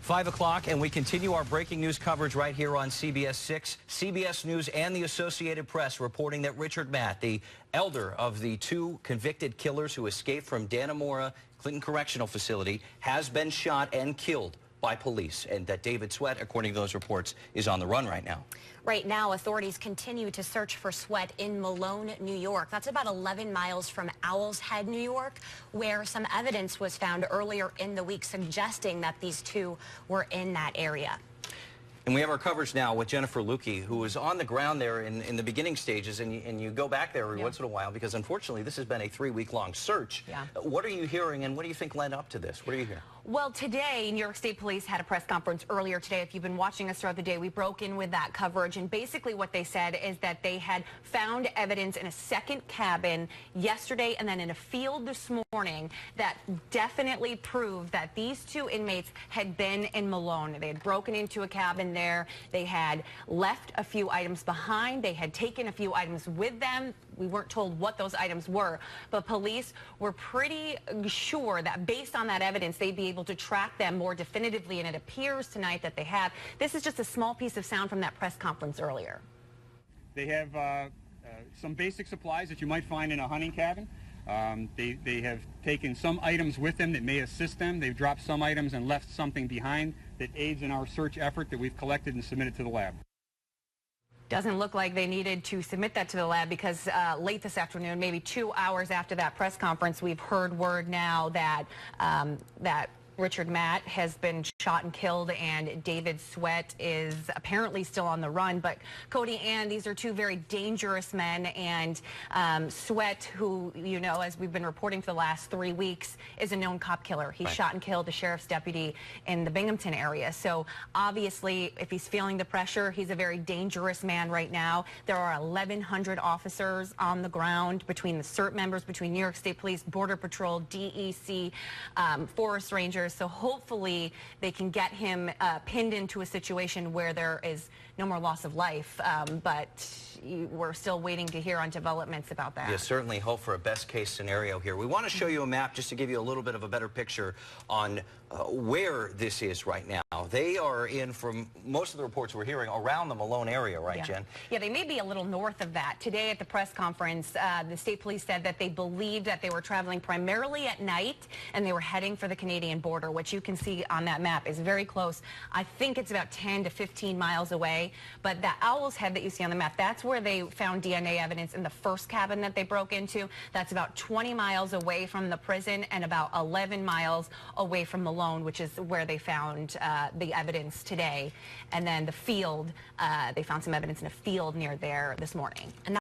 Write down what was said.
5 o'clock, and we continue our breaking news coverage right here on CBS 6. CBS News and the Associated Press reporting that Richard Matt, the elder of the two convicted killers who escaped from Dannemora Clinton Correctional Facility, has been shot and killed by police, and that David Sweat, according to those reports, is on the run right now. Right now, authorities continue to search for Sweat in Malone, New York. That's about 11 miles from Owl's Head, New York, where some evidence was found earlier in the week suggesting that these two were in that area. And we have our coverage now with Jennifer Lukey, who was on the ground there in the beginning stages, and you go back there every once in a while because, unfortunately, this has been a 3-week-long search. What are you hearing, and what do you think led up to this? What are you hearing? Well, today, New York State Police had a press conference earlier today. If you've been watching us throughout the day, we broke in with that coverage, and basically what they said is that they had found evidence in a second cabin yesterday and then in a field this morning that definitely proved that these two inmates had been in Malone. They had broken into a cabin there. They had left a few items behind. They had taken a few items with them. We weren't told what those items were, but police were pretty sure that based on that evidence, they'd be able to track them more definitively, and it appears tonight that they have. This is just a small piece of sound from that press conference earlier. They have some basic supplies that you might find in a hunting cabin. They have taken some items with them that may assist them. They've dropped some items and left something behind that aids in our search effort that we've collected and submitted to the lab. Doesn't look like they needed to submit that to the lab because late this afternoon, maybe 2 hours after that press conference, we've heard word now that that Richard Matt has been shot and killed, and David Sweat is apparently still on the run. But Cody, Ann, these are two very dangerous men, and Sweat, who, you know, as we've been reporting for the last 3 weeks, is a known cop killer. He shot and killed a sheriff's deputy in the Binghamton area. So obviously, if he's feeling the pressure, he's a very dangerous man right now. There are 1,100 officers on the ground between the CERT members, between New York State Police, Border Patrol, DEC, Forest Rangers. So hopefully they can get him pinned into a situation where there is no more loss of life. But we're still waiting to hear on developments about that. Yes, certainly hope for a best case scenario here. We want to show you a map just to give you a little bit of a better picture on where this is right now. They are in, from most of the reports we're hearing, around the Malone area, right, Jen? Yeah, they may be a little north of that. Today at the press conference, the state police said that they believed that they were traveling primarily at night and they were heading for the Canadian border, which you can see on that map is very close. I think it's about 10 to 15 miles away. But that Owl's Head that you see on the map, that's where they found DNA evidence in the first cabin that they broke into. That's about 20 miles away from the prison and about 11 miles away from Malone, which is where they found the evidence today. And then the field, they found some evidence in a field near there this morning. And